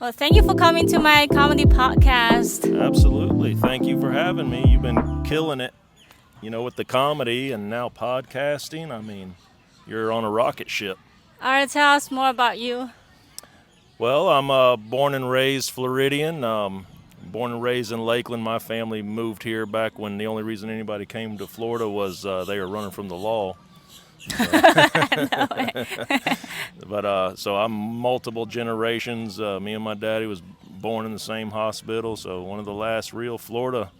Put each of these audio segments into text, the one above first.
Well, thank you for coming to my comedy podcast. Absolutely. Thank you for having me. You've been killing it, with the comedy and now podcasting. I mean, you're on a rocket ship. All right, tell us more about you. Well, I'm born and raised Floridian. Born and raised in Lakeland. My family moved here back when the only reason anybody came to Florida was they were running from the law. No way. But so I'm multiple generations. Me and my daddy was born in the same hospital, so one of the last real Florida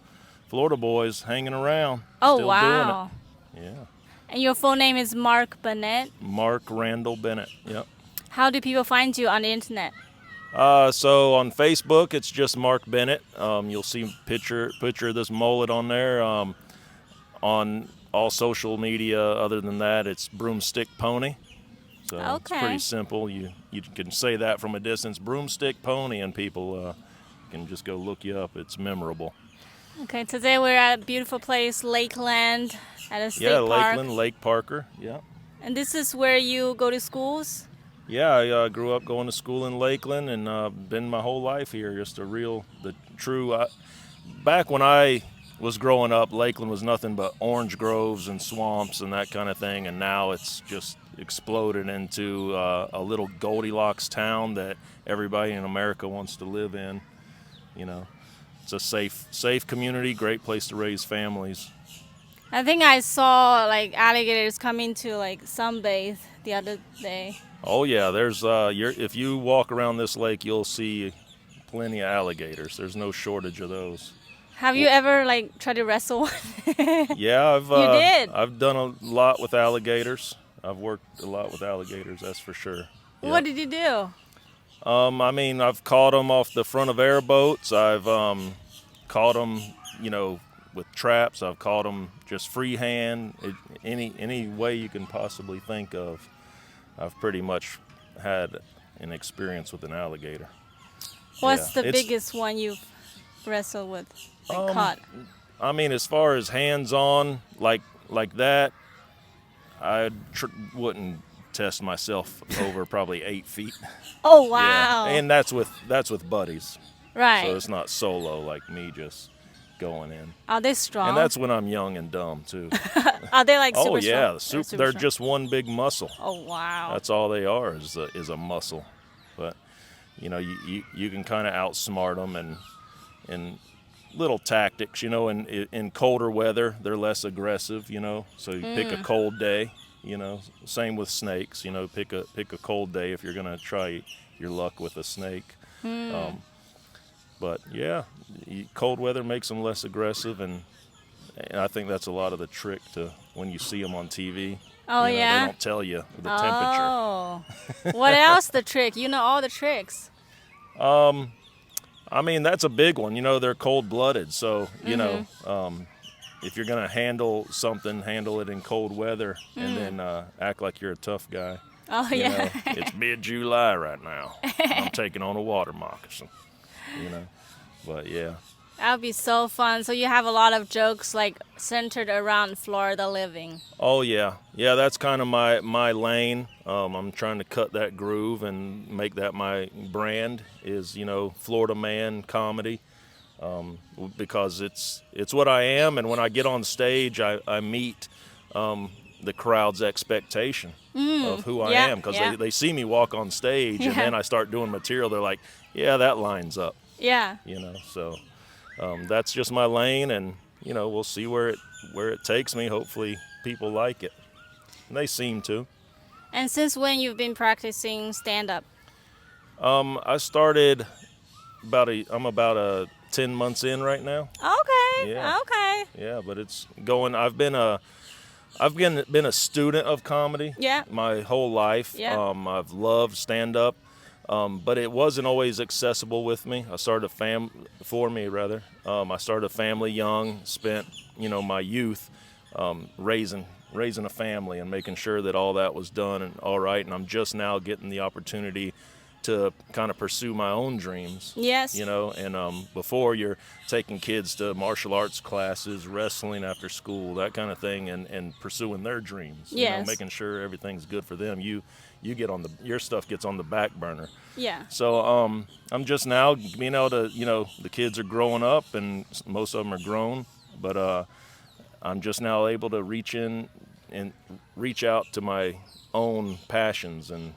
boys hanging around. Oh, still wow. doing it. Yeah. And your full name is Mark Bennett. Mark Randall Bennett. Yep. How do people find you on the internet? So on Facebook, it's just Mark Bennett. You'll see picture of this mullet on there. On all social media, other than that, it's Broomstick Pony. So It's pretty simple. You can say that from a distance, Broomstick Pony, and people can just go look you up. It's memorable. Okay, today we're at a beautiful place, Lakeland, at a state park. Lakeland, Lake Parker. Yeah. And this is where you go to schools? Yeah, I grew up going to school in Lakeland and been my whole life here. Just back when I was growing up, Lakeland was nothing but orange groves and swamps and that kind of thing, and now it's just exploded into a little Goldilocks town that everybody in America wants to live in. It's a safe community, great place to raise families. I think I saw alligators coming to sunbathe the other day. Oh yeah, there's if you walk around this lake, you'll see plenty of alligators. There's no shortage of those. Have you ever tried to wrestle one? Yeah, You did? I've done a lot with alligators. I've worked a lot with alligators, that's for sure. Yep. What did you do? I've caught them off the front of airboats. I've caught them, with traps. I've caught them just freehand. Any way you can possibly think of. I've pretty much had an experience with an alligator. What's the biggest one you've wrestled with, caught? As far as hands-on, like that, I wouldn't test myself over probably 8 feet. Oh, wow. Yeah. And that's with buddies. Right. So it's not solo like me just going in. Are they strong? And that's when I'm young and dumb too. Are they super Oh yeah, strong? they're just one big muscle. Oh, wow. That's all they are is a muscle. But you can kind of outsmart them and little tactics. In colder weather they're less aggressive. So you pick a cold day. Same with snakes. Pick a cold day if you're gonna try your luck with a snake. But yeah, cold weather makes them less aggressive, and I think that's a lot of the trick to when you see them on TV. Oh, yeah? They don't tell you the temperature. Oh. What else the trick? You know all the tricks. That's a big one. They're cold-blooded, so if you're gonna handle something, handle it in cold weather, and then act like you're a tough guy. Oh, yeah. It's mid-July right now. I'm taking on a water moccasin. But yeah. That would be so fun. So you have a lot of jokes centered around Florida living. Oh yeah, that's kind of my lane. I'm trying to cut that groove and make that my brand. Is Florida man comedy, because it's what I am, and when I get on stage, I meet the crowd's expectation of who I am, because they see me walk on stage, and then I start doing material. They're like, yeah, that lines up. Yeah. So that's just my lane, and we'll see where it takes me. Hopefully people like it, and they seem to. And since when you've been practicing stand-up? I started I'm about 10 months in right now. Okay. Yeah. Okay. Yeah, but it's going. I've been a student of comedy. Yeah. My whole life. Yeah. I've loved stand-up. But it wasn't always accessible with me. I started a family young, spent, my youth raising a family and making sure that all that was done and all right. And I'm just now getting the opportunity to kind of pursue my own dreams. Yes. You know, and before you're taking kids to martial arts classes, wrestling after school, that kind of thing, and pursuing their dreams. You know, Yes. making sure everything's good for them. You get on your stuff gets on the back burner. Yeah. So I'm just now being able to, you know, the kids are growing up and most of them are grown, but I'm just now able to reach in and reach out to my own passions and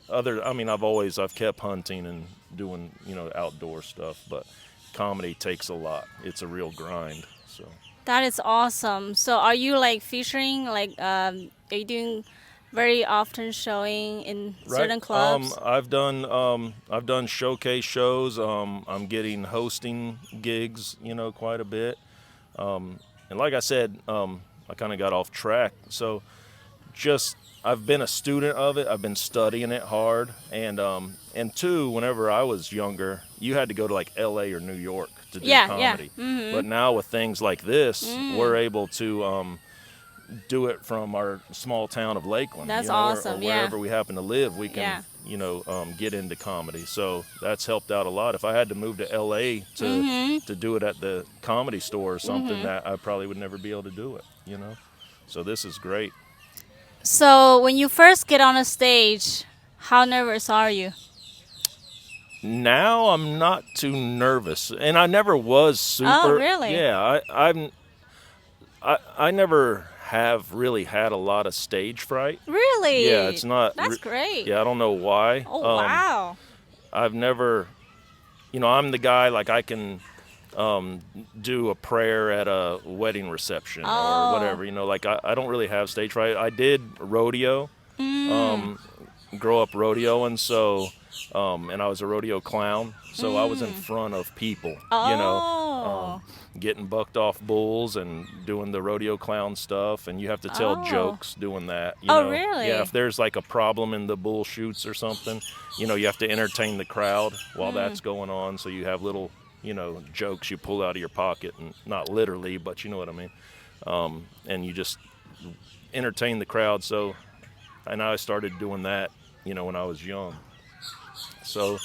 I've kept hunting and doing, you know, outdoor stuff, but comedy takes a lot. It's a real grind. So That is awesome. So are you like featuring are you doing very often showing in certain clubs? I've done showcase shows. I'm getting hosting gigs, you know, quite a bit. And like I said, I kind of got off track. So I've been a student of it. I've been studying it hard. And two, whenever I was younger, you had to go to like L.A. or New York to do comedy. Yeah. Mm-hmm. But now with things like this, we're able to do it from our small town of Lakeland. That's you know, awesome. or Yeah. wherever we happen to live, we can, Yeah. you know, get into comedy. So that's helped out a lot. If I had to move to L.A. to do it at the Comedy Store or something, that I probably would never be able to do it. You know, so this is great. So when you first get on a stage, how nervous are you? Now I'm not too nervous, and I never was super. Oh, really? Yeah, I never have really had a lot of stage fright. Really? Yeah, it's not. That's great. Yeah, I don't know why. Oh, wow. I've never, you know, I'm the guy like I can do a prayer at a wedding reception or whatever. You know, like I don't really have stage fright. I did rodeo, grow up rodeoing, so and I was a rodeo clown, so I was in front of people. You know, getting bucked off bulls and doing the rodeo clown stuff, and you have to tell jokes doing that. You know? Really? Yeah, if there's like a problem in the bull chutes or something, you know, you have to entertain the crowd while that's going on. So you have little, you know, jokes you pull out of your pocket, and not literally, but you know what I mean. And you just entertain the crowd. So, and I started doing that, you know, when I was young. So,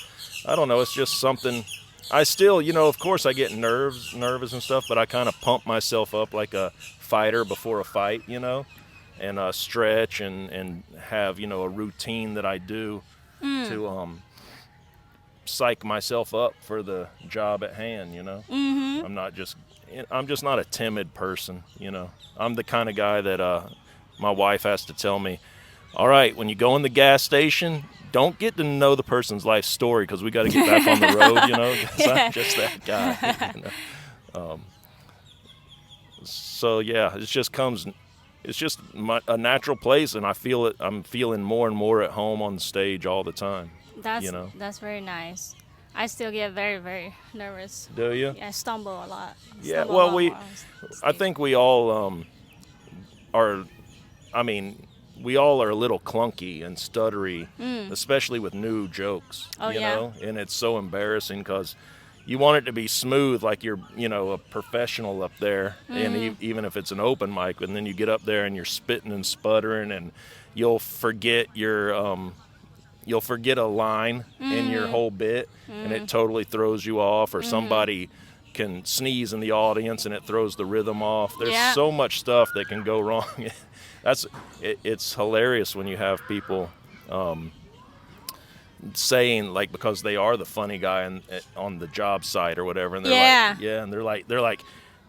I don't know. It's just something. I still, you know, of course I get nervous and stuff, but I kind of pump myself up like a fighter before a fight, you know, and stretch and have, you know, a routine that I do to psych myself up for the job at hand, you know. I'm just not a timid person, you know. I'm the kind of guy that my wife has to tell me, all right, when you go in the gas station, don't get to know the person's life story because we got to get back on the road, you know. 'Cause I'm just that guy. You know? So yeah, it just comes. It's just a natural place, and I feel it. I'm feeling more and more at home on the stage all the time. That's very nice. I still get very, very nervous. Do you? Yeah, I stumble a lot. Yeah. Stumble Well, a lot more on I stage. think we all are. I mean, we all are a little clunky and stuttery, especially with new jokes. Oh, you yeah. know, and it's so embarrassing because you want it to be smooth, like you're, you know, a professional up there, and even if it's an open mic, and then you get up there and you're spitting and sputtering, and you'll forget a line in your whole bit, and it totally throws you off, or somebody can sneeze in the audience and it throws the rhythm off. There's so much stuff that can go wrong. It's hilarious when you have people saying, like, because they are the funny guy on the job site or whatever, and they're like, they're like,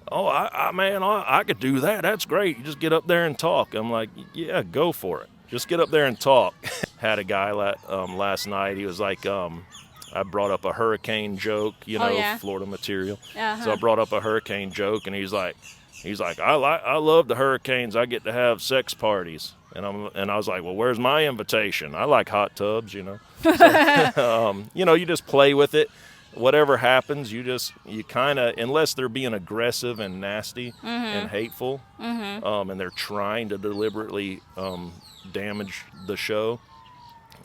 oh, I could do that. That's great. You just get up there and talk. I'm like, yeah, go for it. Just get up there and talk. Had a guy last night. He was like, I brought up a hurricane joke, you know, Florida material. So I brought up a hurricane joke, and he's like, I love the hurricanes. I get to have sex parties, and I was like, well, where's my invitation? I like hot tubs, you know. So, you know, you just play with it. Whatever happens, you kind of, unless they're being aggressive and nasty and hateful, and they're trying to deliberately damage the show,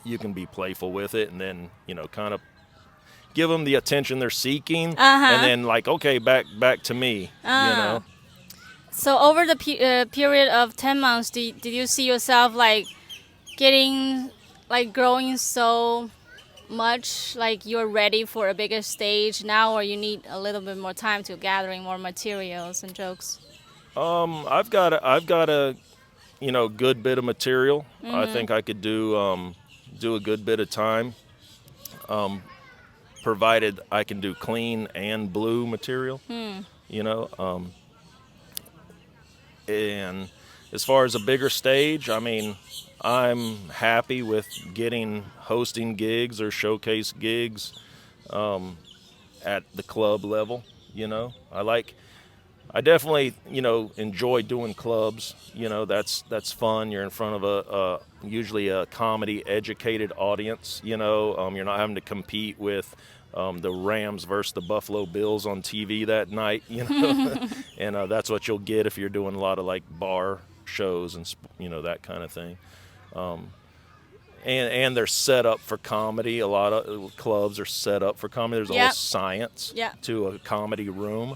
you can be playful with it, and then, you know, kind of give them the attention they're seeking, and then like, okay, back to me, you know. So over the period of 10 months, did you see yourself like growing so much like you're ready for a bigger stage now, or you need a little bit more time to gathering more materials and jokes? I've got a good bit of material. I think I could do a good bit of time, provided I can do clean and blue material. You know, and as far as a bigger stage, I mean, I'm happy with hosting gigs or showcase gigs at the club level. I definitely, enjoy doing clubs. That's fun. You're in front of usually a comedy educated audience. You're not having to compete with the Rams versus the Buffalo Bills on TV that night. And that's what you'll get if you're doing a lot of like bar shows and that kind of thing. And they're set up for comedy. A lot of clubs are set up for comedy. There's a whole science to a comedy room.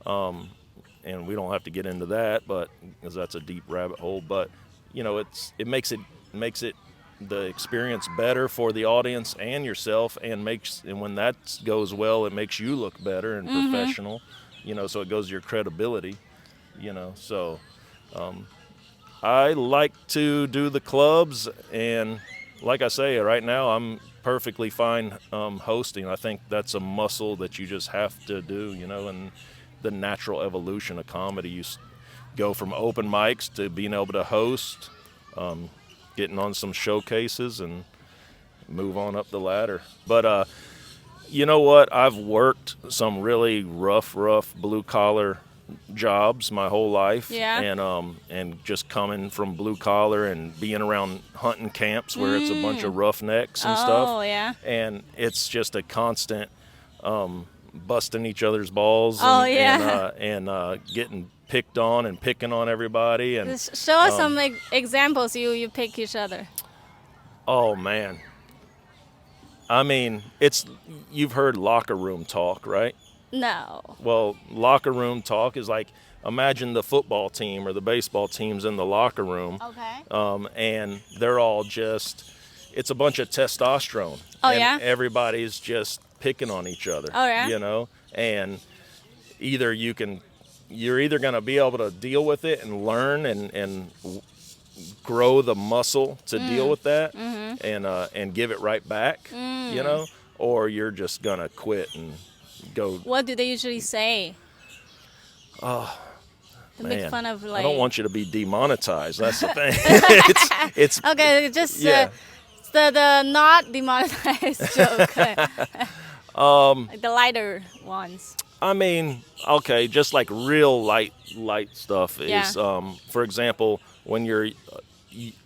And we don't have to get into that, but because that's a deep rabbit hole. But it makes it the experience better for the audience and yourself, and when that goes well, it makes you look better and professional. So it goes to your credibility. So I like to do the clubs, and like I say, right now I'm perfectly fine hosting. I think that's a muscle that you just have to do. And the natural evolution of comedy. You go from open mics to being able to host, getting on some showcases, and move on up the ladder. But you know what? I've worked some really rough blue collar jobs my whole life, and just coming from blue collar and being around hunting camps where it's a bunch of roughnecks and stuff. And it's just a constant busting each other's balls and getting picked on and picking on everybody. And show us some examples you pick each other. Oh man, I mean, you've heard locker room talk, right? No. Well, locker room talk is like, imagine the football team or the baseball teams in the locker room. Okay. And they're all it's a bunch of testosterone. Everybody's just picking on each other. And you're either going to be able to deal with it and learn and grow the muscle to deal with that and give it right back, or you're just going to quit and go. What do they usually say? Make fun of I don't want you to be demonetized. That's the thing. it's okay. Just the not demonetized joke. The lighter ones. I mean, okay, just like real light stuff is, for example, when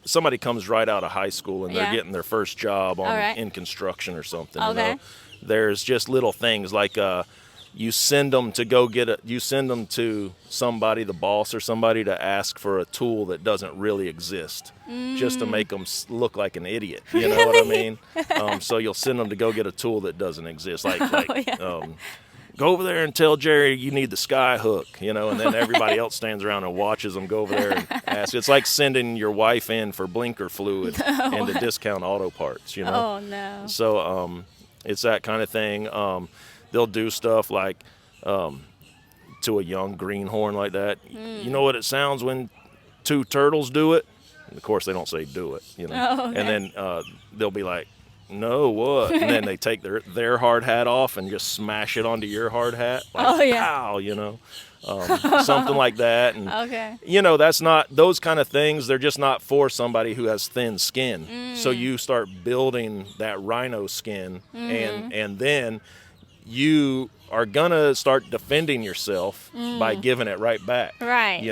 somebody comes right out of high school and they're getting their first job in construction or something. There's just little things like you send them to somebody, the boss or somebody, to ask for a tool that doesn't really exist, just to make them look like an idiot. You know what I mean? So you'll send them to go get a tool that doesn't exist, go over there and tell Jerry you need the sky hook, and then everybody else stands around and watches them go over there and ask. It's like sending your wife in for blinker fluid and to Discount Auto Parts, Oh no. So it's that kind of thing. They'll do stuff like to a young greenhorn like that. You know what it sounds when two turtles do it? And of course, they don't say do it, And then they'll be like, no, what? And then they take their hard hat off and just smash it onto your hard hat. Like, pow, something like that. And, that's not, those kind of things, they're just not for somebody who has thin skin. So you start building that rhino skin, and then you are going to start defending yourself by giving it right back. Right.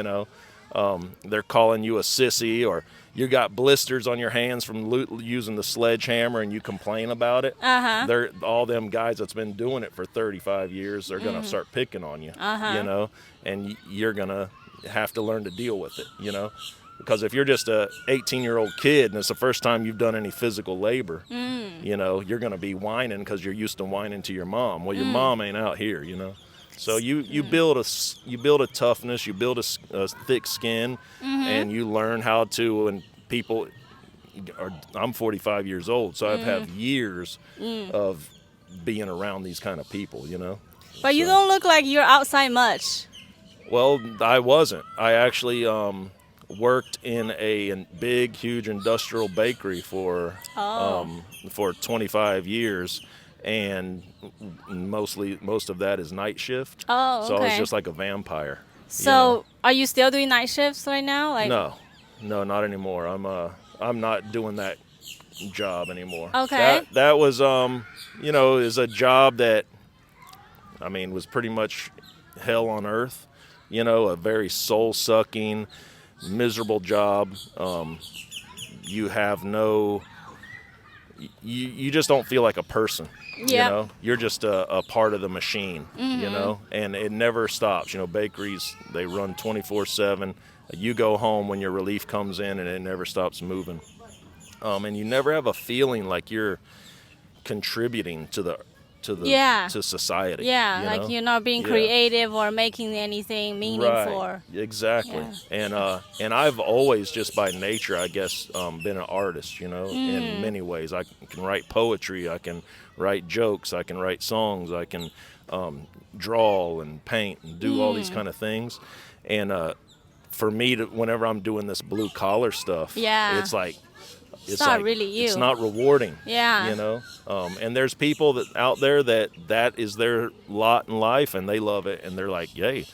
They're calling you a sissy, or you got blisters on your hands from using the sledgehammer and you complain about it. They're all them guys that's been doing it for 35 years. They're going to start picking on you, and you're going to have to learn to deal with it, because if you're just a 18-year-old kid and it's the first time you've done any physical labor, you're going to be whining because you're used to whining to your mom. Well, your mom ain't out here, So you build a toughness, you build a thick skin, and you learn how to, when people, I'm 45 years old, so I've had years of being around these kind of people, you know. But you don't look like you're outside much. Well, I wasn't. I actually worked in a big, huge industrial bakery for 25 years, and most of that is night shift. Oh, okay. So I was just like a vampire. So are you still doing night shifts right now? Like No, not anymore. I'm not doing that job anymore. Okay. That was is a job that was pretty much hell on earth. A very soul-sucking, miserable job. You have you just don't feel like a person. Yep. You're just a part of the machine. And it never stops. Bakeries, they run 24/7. You go home when your relief comes in, and it never stops moving. And you never have a feeling like you're contributing to society. Yeah, like you're not being creative or making anything meaningful. Right. Exactly. Yeah. And I've always, just by nature, I guess, been an artist, in many ways. I can write poetry, I can write jokes, I can write songs, I can draw and paint and do all these kind of things. And for me, whenever I'm doing this blue collar stuff, it's like, it's not really you. It's not rewarding. Yeah. And there's people out there that is their lot in life, and they love it, and they're like, yay.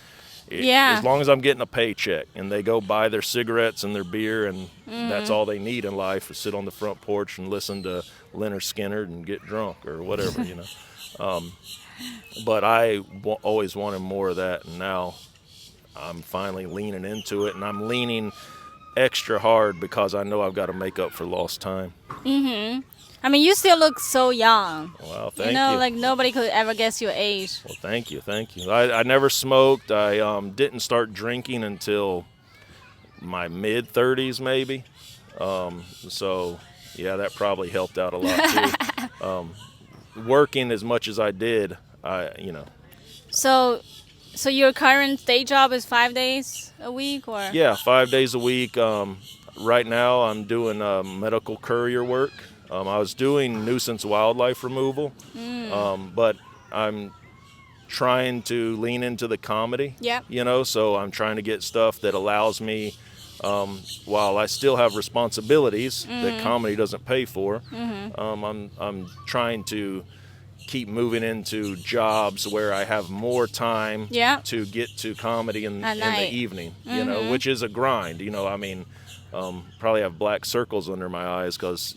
As long as I'm getting a paycheck, and they go buy their cigarettes and their beer, and that's all they need in life, is sit on the front porch and listen to Leonard Skinner and get drunk or whatever, But I always wanted more of that, and now I'm finally leaning into it, and I'm leaning extra hard because I know I've got to make up for lost time. You still look so young. Well, thank you. Like nobody could ever guess your age. Well, thank you. I never smoked. I didn't start drinking until my mid-30s, maybe. So, yeah, that probably helped out a lot, too. Working as much as I did, So your current day job is 5 days a week, or? Yeah, 5 days a week. Right now I'm doing medical courier work. I was doing nuisance wildlife removal, but I'm trying to lean into the comedy. Yeah. So I'm trying to get stuff that allows me, while I still have responsibilities that comedy doesn't pay for, I'm trying to keep moving into jobs where I have more time to get to comedy in the evening, which is a grind. Probably have black circles under my eyes because,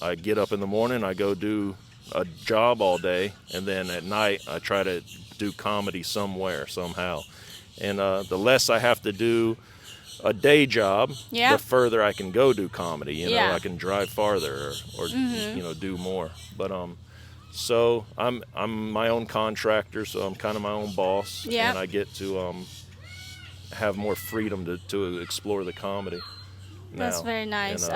I get up in the morning, I go do a job all day, and then at night I try to do comedy somewhere, somehow. And the less I have to do a day job, the further I can go do comedy. I can drive farther or do more. But so I'm my own contractor, so I'm kind of my own boss, and I get to have more freedom to explore the comedy now. That's very nice.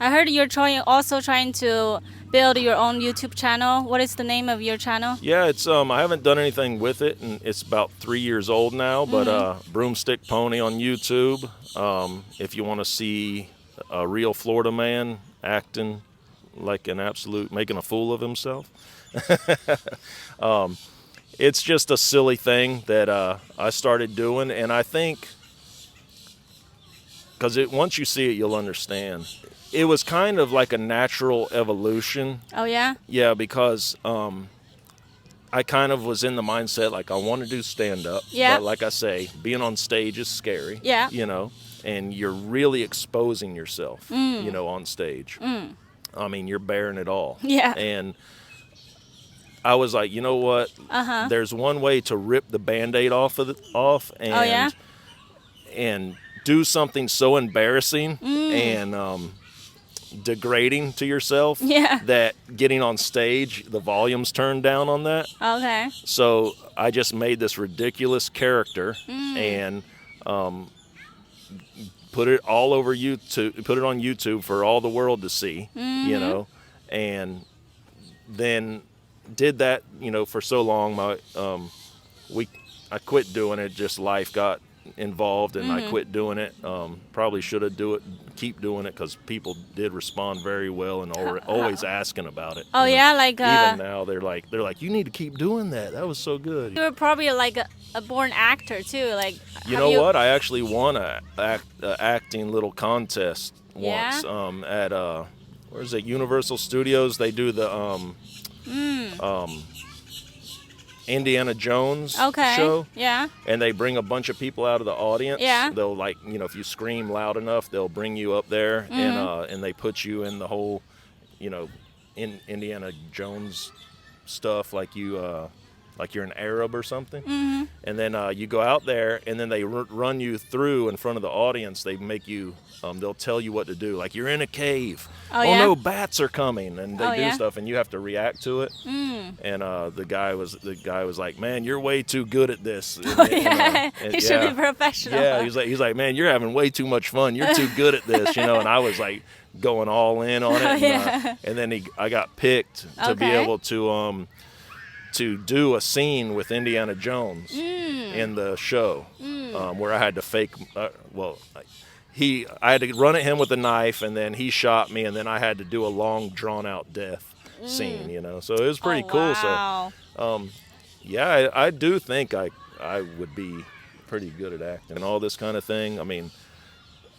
I heard you're also trying to build your own YouTube channel. What is the name of your channel? Yeah, it's I haven't done anything with it, and it's about 3 years old now. But Broomstick Pony on YouTube. If you want to see a real Florida man acting like an absolute, making a fool of himself. It's just a silly thing that I started doing, and I think because once you see it, you'll understand. It was kind of like a natural evolution. Oh, yeah? Yeah, because I kind of was in the mindset, like, I want to do stand-up. Yeah. But like I say, being on stage is scary. Yeah. And you're really exposing yourself, on stage. You're bearing it all. Yeah. And I was like, you know what? There's one way to rip the Band-Aid off and do something so embarrassing and degrading to yourself that getting on stage, the volume's turned down on that. Okay. So I just made this ridiculous character and put it all over YouTube, put it on YouTube for all the world to see, and then did that, for so long. I quit doing it. Just life got involved, and I quit doing it. Probably should have keep doing it, because people did respond very well and always asking about it. Oh yeah, like even now they're like you need to keep doing that. That was so good. You were probably like a born actor too. Like you know what? I actually won a acting little contest once. At where's it? Universal Studios. They do the Indiana Jones show. Yeah. And they bring a bunch of people out of the audience. Yeah. They'll if you scream loud enough, they'll bring you up there and they put you in the whole, in Indiana Jones stuff, like you're an Arab or something. And then you go out there, and then they run you through in front of the audience. They make you, they'll tell you what to do. Like, you're in a cave. Oh no, bats are coming, and they do stuff, and you have to react to it. And the guy was like, man, you're way too good at this. He should be professional. Yeah, he's like, man, you're having way too much fun. You're too good at this, And I was like going all in on it. And then I got picked to be able to do a scene with Indiana Jones in the show, where I had to fake. I had to run at him with a knife, and then he shot me, and then I had to do a long, drawn-out death scene. So it was pretty cool. Wow. So, I do think I would be pretty good at acting and all this kind of thing. I mean,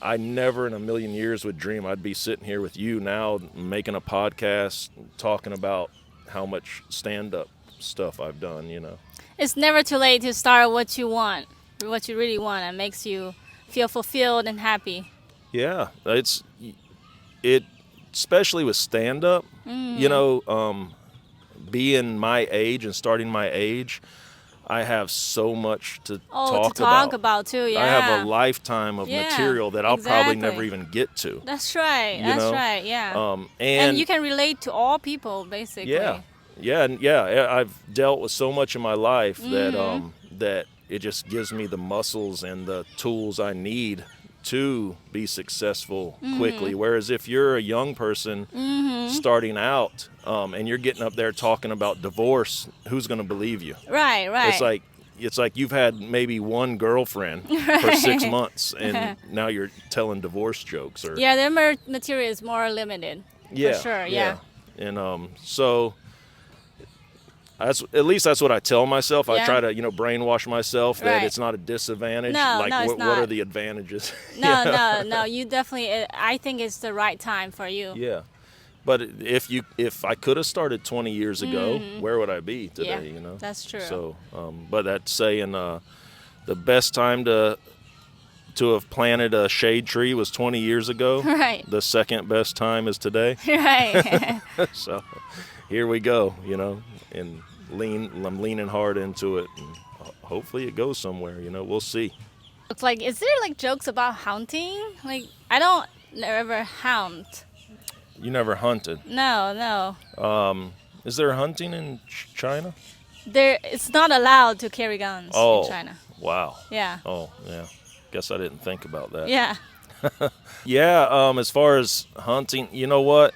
I never in a million years would dream I'd be sitting here with you now, making a podcast, talking about how much stand-up stuff I've done. It's never too late to start what you want, what you really want, and makes you feel fulfilled and happy. Yeah, it especially with stand-up. Being my age and starting my age, I have so much to talk about too. Yeah, I have a lifetime of material that I'll probably never even get to. That's right. Right. Yeah. And you can relate to all people, basically. Yeah. I've dealt with so much in my life that it just gives me the muscles and the tools I need to be successful quickly. Whereas if you're a young person starting out and you're getting up there talking about divorce, who's going to believe you? Right. It's like you've had maybe one girlfriend for 6 months, and now you're telling divorce jokes. Their material is more limited. For sure. Yeah. And so. At least that's what I tell myself. I try to, brainwash myself that it's not a disadvantage. What are the advantages? No. You definitely. I think it's the right time for you. Yeah, but if I could have started 20 years ago, where would I be today? That's true. So, but that's saying the best time to have planted a shade tree was 20 years ago. Right. The second best time is today. Right. So, here we go. And I'm leaning hard into it, and hopefully it goes somewhere. We'll see. It's like, is there like jokes about hunting? Like, I don't ever hunt. You never hunted? No. Is there hunting in China? It's not allowed to carry guns in China. Wow. Yeah. Oh, yeah. Guess I didn't think about that. Yeah. Yeah. As far as hunting, you know what?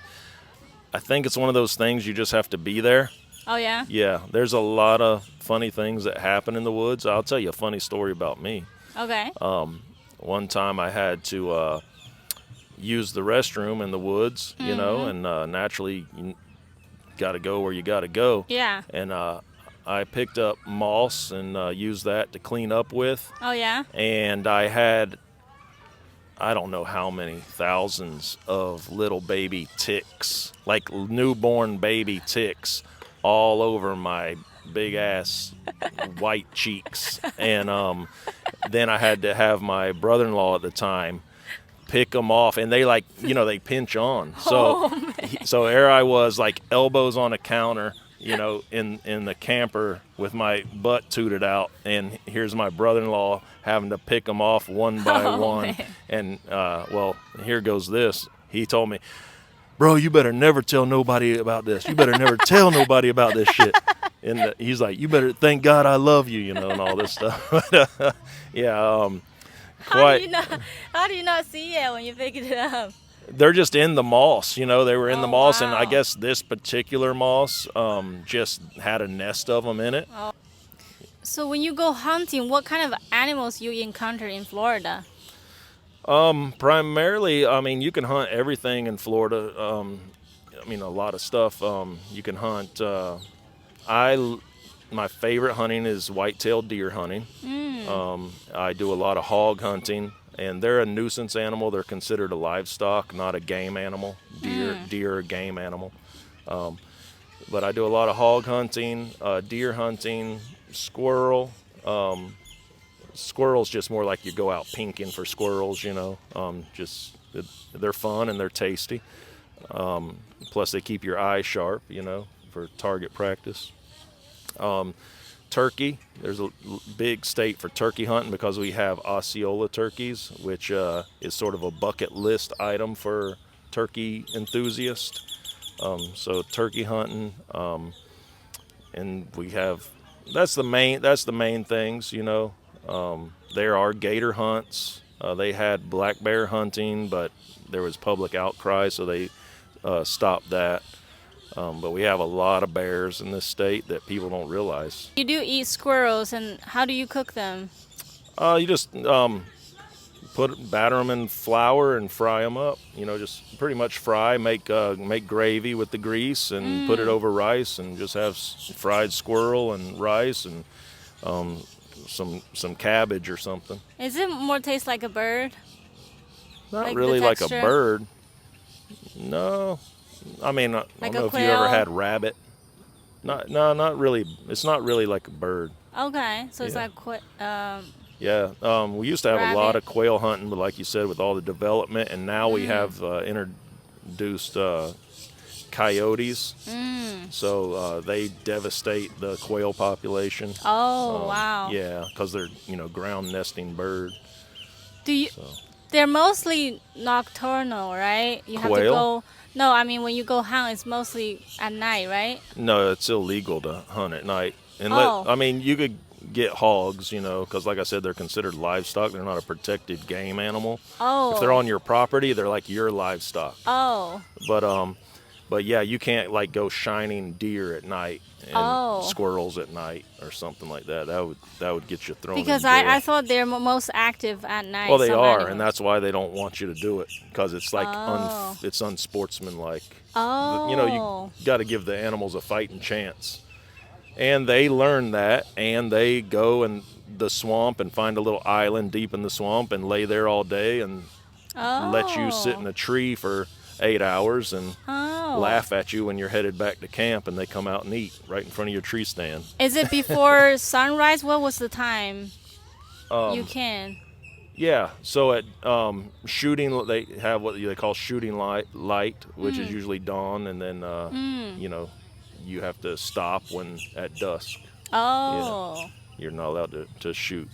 I think it's one of those things you just have to be there. Oh, yeah? Yeah. There's a lot of funny things that happen in the woods. I'll tell you a funny story about me. Okay. One time I had to use the restroom in the woods, and naturally you got to go where you got to go. Yeah. And I picked up moss and used that to clean up with. Oh, yeah? And I had, I don't know how many thousands of little baby ticks, like newborn baby ticks, all over my big ass white cheeks. And then I had to have my brother-in-law at the time pick them off, and they they pinch on. So so there I was, like elbows on a counter, in the camper with my butt tooted out, and here's my brother-in-law having to pick them off one by one. Man. And here goes this. He told me, bro, you better never tell nobody about this. You better never tell nobody about this shit. And he's like, you better thank God I love you, and all this stuff. Yeah. How do you not see it when you pick it up? They're just in the moss, they were in the moss. Wow. And I guess this particular moss just had a nest of them in it. Oh. So when you go hunting, what kind of animals you encounter in Florida? Primarily, I mean, you can hunt everything in Florida. I mean, a lot of stuff. You can hunt. My favorite hunting is white-tailed deer hunting. I do a lot of hog hunting, and they're a nuisance animal. They're considered a livestock, not a game animal. Deer are a game animal. But I do a lot of hog hunting, deer hunting, squirrel. Squirrels just more like you go out pinking for squirrels, you know. They're fun and they're tasty. Plus they keep your eyes sharp, you know, for target practice. Turkey, there's a big state for turkey hunting because we have Osceola turkeys, which is sort of a bucket list item for turkey enthusiasts. So turkey hunting, and we have that's the main things, you know. There are gator hunts. They had black bear hunting, but there was public outcry, so they stopped that. But we have a lot of bears in this state that people don't realize. You do eat squirrels, and how do you cook them? You just batter them in flour and fry them up. You know, just pretty much fry. Make gravy with the grease and put it over rice, and just have fried squirrel and rice and some cabbage or something. Is it more taste like a bird? Not like really the like a texture? bird. No, I mean I Like don't a know if you ever quail? had rabbit. Not really. It's not really like a bird. Okay, so it's Yeah. like Yeah, we used to have a lot rabbit. of quail hunting, but like you said, with all the development, and now we have introduced coyotes. So they devastate the quail population. Oh, wow. Yeah, because they're ground nesting bird. Do you? So. They're mostly nocturnal, right? You have to Quail? go. No, I mean when you go hunt, it's mostly at night, right? No, it's illegal to hunt at night. Oh. I mean, you could get hogs, because like I said, they're considered livestock. They're not a protected game animal. Oh. If they're on your property, they're like your livestock. Oh. But yeah, you can't like go shining deer at night and squirrels at night or something like that. That would get you thrown Because in jail. I thought they're most active at night. Well, they some are, animals. and that's why they don't want you to do it, because it's like it's unsportsmanlike. You got to give the animals a fighting chance. And they learn that, and they go in the swamp and find a little island deep in the swamp and lay there all day and let you sit in a tree for 8 hours and laugh at you when you're headed back to camp, and they come out and eat right in front of your tree stand. Is it before sunrise? What was the time you can? Yeah, so at shooting, they have what they call shooting light, which is usually dawn, and then you have to stop when at dusk. Oh. Yeah. You're not allowed to shoot.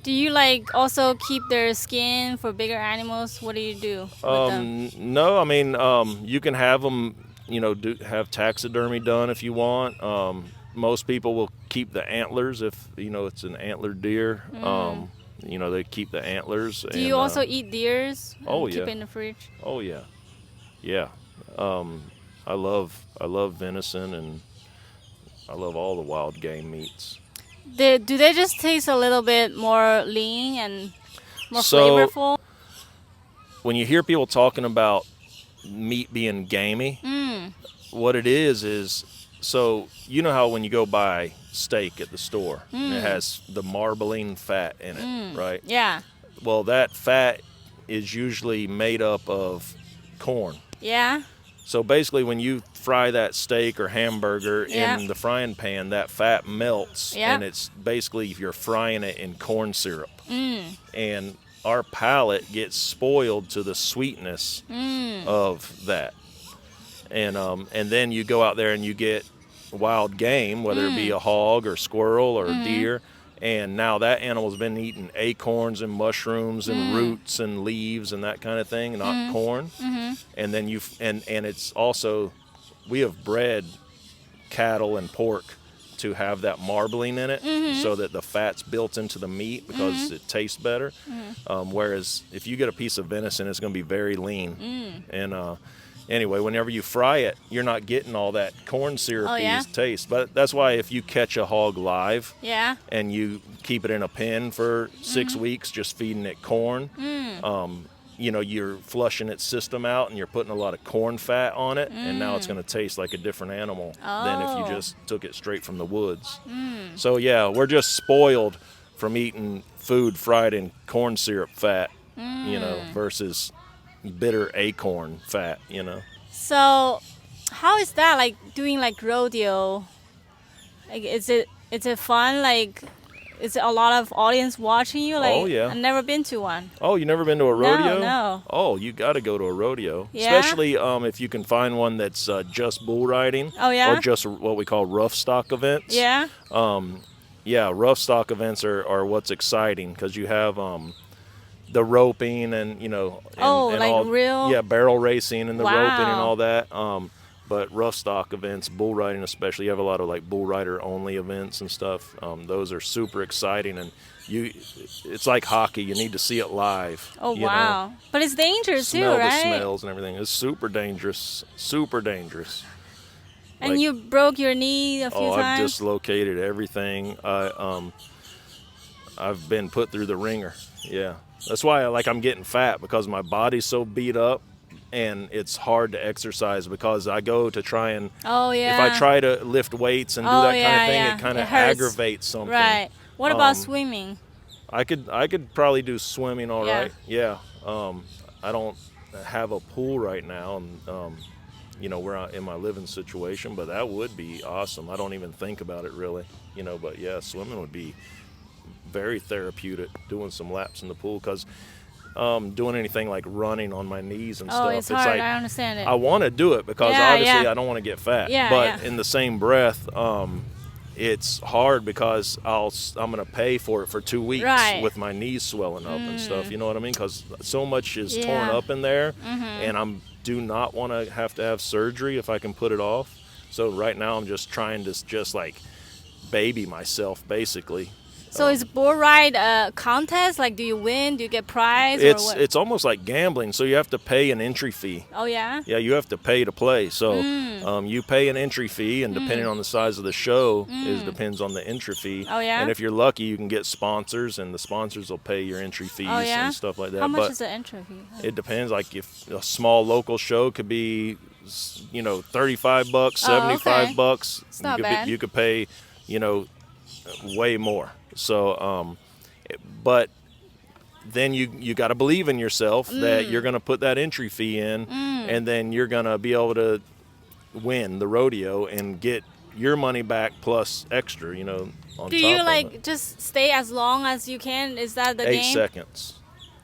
Do you like also keep their skin for bigger animals? What do you do with them? No, I mean you can have them, have taxidermy done if you want. Most people will keep the antlers if it's an antlered deer. They keep the antlers. Do you also eat deers? Oh yeah. Keep it in the fridge. Oh yeah, yeah. I love venison, and I love all the wild game meats. Do they just taste a little bit more lean and more flavorful? When you hear people talking about meat being gamey, what it is so you know how when you go buy steak at the store, and it has the marbling fat in it, right? Yeah. Well, that fat is usually made up of corn. Yeah. So basically, when you fry that steak or hamburger in the frying pan, that fat melts, and it's basically you're frying it in corn syrup. And our palate gets spoiled to the sweetness of that. And then you go out there and you get wild game, whether it be a hog or squirrel or deer, and now that animal's been eating acorns and mushrooms and roots and leaves and that kind of thing, not corn. And then and it's also, we have bred cattle and pork to have that marbling in it, so that the fat's built into the meat because it tastes better. Whereas if you get a piece of venison, it's going to be very lean. anyway, whenever you fry it, you're not getting all that corn syrupy taste. But that's why if you catch a hog live and you keep it in a pen for 6 weeks, just feeding it corn, you know, you're flushing its system out and you're putting a lot of corn fat on it, and now it's going to taste like a different animal than if you just took it straight from the woods. So yeah, we're just spoiled from eating food fried in corn syrup fat, you know, versus bitter acorn fat, you know. So how is that, like doing like rodeo? Like is it fun? Like is it a lot of audience watching you? Like, oh yeah, I've never been to one. Oh, you never been to a rodeo? No. Oh, you got to go to a rodeo, yeah? especially if you can find one that's just bull riding. Oh yeah, or just what we call rough stock events. Yeah. Yeah, rough stock events are what's exciting because you have the roping and, you know, and like all, real barrel racing and the roping and all that. But rough stock events, bull riding especially, you have a lot of like bull rider only events and stuff. Those are super exciting, and it's like hockey. You need to see it live. Oh wow! Know? But it's dangerous too, right? Smell the smells and everything. It's super dangerous. Super dangerous. And like, you broke your knee a few times? I've dislocated everything. I've been put through the ringer. Yeah, that's why I'm getting fat, because my body's so beat up. And it's hard to exercise because I go to try and if I try to lift weights and do that kind of thing, it kind of aggravates something. Right. What about swimming? I could probably do swimming all right. Yeah. I don't have a pool right now, and you know, we're in my living situation, but that would be awesome. I don't even think about it really, you know, but yeah, swimming would be very therapeutic, doing some laps in the pool, because doing anything like running on my knees and stuff. It's hard. Like, I understand it. I want to do it because obviously I don't want to get fat. But in the same breath, it's hard because I'm going to pay for it for 2 weeks with my knees swelling up and stuff. You know what I mean? Because so much is torn up in there, and I do not want to have surgery if I can put it off. So right now I'm just trying to just like baby myself, basically. So is bull ride a contest? Like, do you win? Do you get prize? It's almost like gambling. So you have to pay an entry fee. Oh yeah. Yeah, you have to pay to play. So you pay an entry fee, and depending on the size of the show, depends on the entry fee. Oh yeah. And if you're lucky, you can get sponsors, and the sponsors will pay your entry fees and stuff like that. How much is the entry fee? It depends. Like if a small local show could be, you know, $35, $75. It's not bad. You could pay, you know, way more. So, but then you got to believe in yourself that you're going to put that entry fee in, and then you're going to be able to win the rodeo and get your money back plus extra, you know, on Do top you of like it. just stay as long as you can? Is that the 8 game? seconds.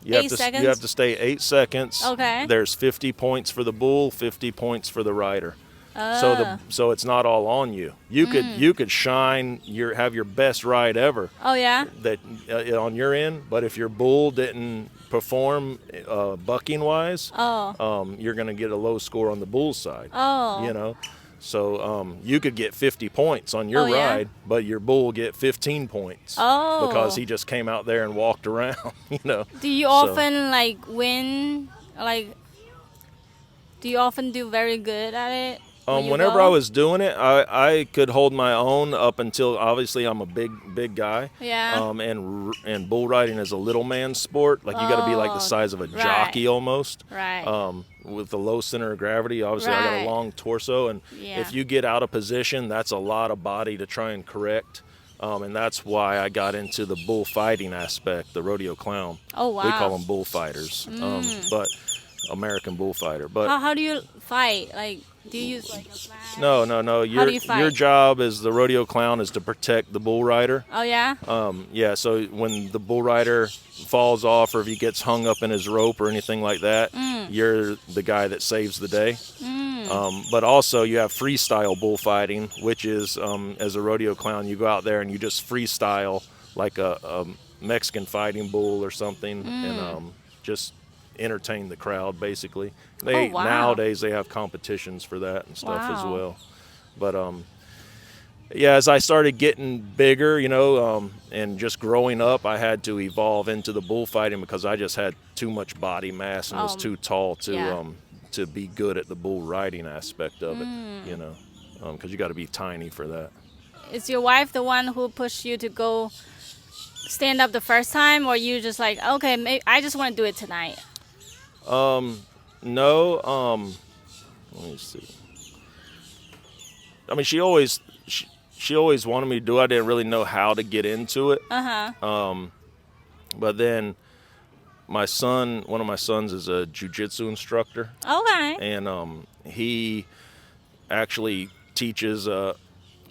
You 8 seconds? You have to stay 8 seconds. Okay. There's 50 points for the bull, 50 points for the rider. So it's not all on you. You could shine have your best ride ever. Oh yeah. That on your end, but if your bull didn't perform bucking wise, you're going to get a low score on the bull side. Oh. You know. So you could get 50 points on your ride, but your bull will get 15 points because he just came out there and walked around, you know. Do you often like win? Like, do you often do very good at it? Whenever I was doing it, I could hold my own up until, obviously I'm a big guy. Yeah. And bull riding is a little man sport. Like you got to be like the size of a jockey almost. Right. With the low center of gravity. Obviously I got a long torso, and if you get out of position, that's a lot of body to try and correct. And that's why I got into the bullfighting aspect, the rodeo clown. Oh wow. We call them bullfighters. But American bullfighter. But how do you fight? Like, do you use like a flag? No. How do you fight? Your job as the rodeo clown is to protect the bull rider. Oh yeah. Yeah. So when the bull rider falls off, or if he gets hung up in his rope or anything like that, you're the guy that saves the day. But also you have freestyle bullfighting, which is as a rodeo clown, you go out there and you just freestyle like a Mexican fighting bull or something, and just entertain the crowd basically. Nowadays they have competitions for that and stuff as well. But yeah, as I started getting bigger, you know, and just growing up, I had to evolve into the bullfighting because I just had too much body mass and was too tall to to be good at the bull riding aspect of it, you know, because you got to be tiny for that. Is your wife the one who pushed you to go stand up the first time, or you just like, okay, maybe I just want to do it tonight? No, let me see. I mean, she always wanted me to do it. I didn't really know how to get into it. But then my son, one of my sons is a jiu-jitsu instructor. Okay. And he actually teaches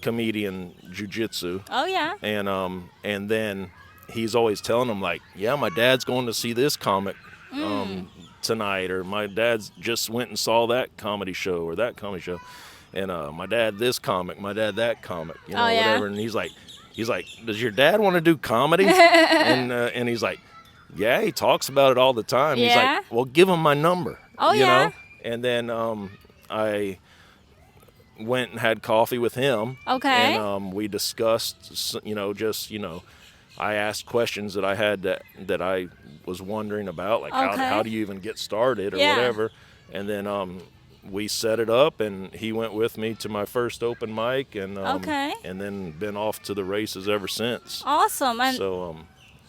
comedian jiu-jitsu. Oh yeah. And then he's always telling him like, yeah, my dad's going to see this comic tonight, or my dad's just went and saw that comedy show or that comedy show, and my dad this comic, my dad that comic, you know, whatever. And he's like, does your dad want to do comedy? and he's like, yeah, he talks about it all the time. Yeah. He's like, well, give him my number. Oh, you yeah. know? And then I went and had coffee with him. Okay. And we discussed, you know, just, you know, I asked questions that I had that I was wondering about, like how do you even get started or whatever. And then we set it up, and he went with me to my first open mic, and and then been off to the races ever since. Awesome. And so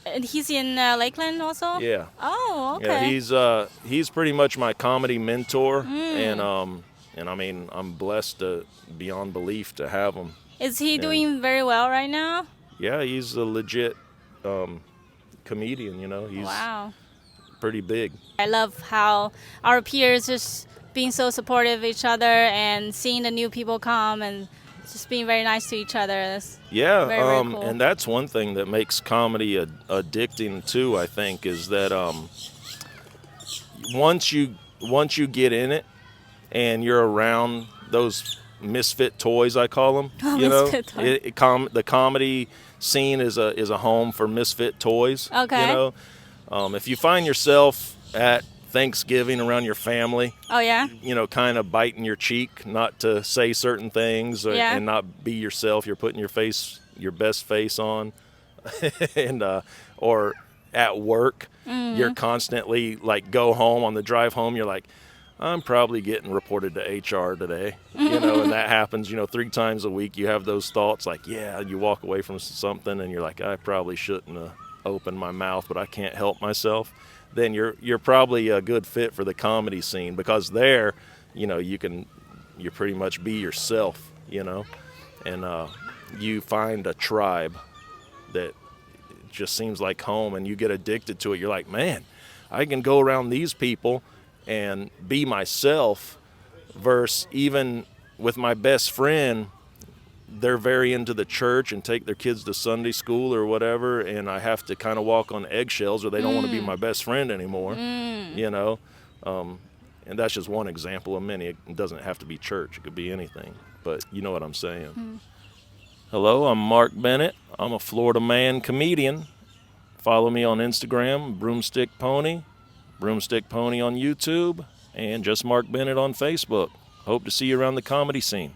and he's in Lakeland also? Yeah. Oh, okay. Yeah, he's pretty much my comedy mentor, and I mean, I'm blessed beyond belief to have him. Is he doing very well right now? Yeah, he's a legit comedian, you know. He's pretty big. I love how our peers just being so supportive of each other and seeing the new people come and just being very nice to each other. That's very, very cool. And that's one thing that makes comedy addicting too, I think, is that once you get in it and you're around those Misfit Toys, I call them. You know, the comedy scene is a home for Misfit Toys. Okay. You know, if you find yourself at Thanksgiving around your family, you know, kind of biting your cheek not to say certain things and not be yourself, you're putting your best face on, and or at work, you're constantly like, go home on the drive home, you're like, I'm probably getting reported to HR today, you know, and that happens, you know, 3 times a week. You have those thoughts like, you walk away from something and you're like, I probably shouldn't have opened my mouth, but I can't help myself. Then you're probably a good fit for the comedy scene, because there, you know, you pretty much be yourself, you know, and you find a tribe that just seems like home, and you get addicted to it. You're like, man, I can go around these people and be myself, versus even with my best friend, they're very into the church and take their kids to Sunday school or whatever, and I have to kind of walk on eggshells, or they don't want to be my best friend anymore, you know. And that's just one example of many. It doesn't have to be church. It could be anything, but you know what I'm saying. Hello, I'm Mark Bennett. I'm a Florida man comedian. Follow me on Instagram, Broomstick Pony on YouTube, and just Mark Bennett on Facebook. Hope to see you around the comedy scene.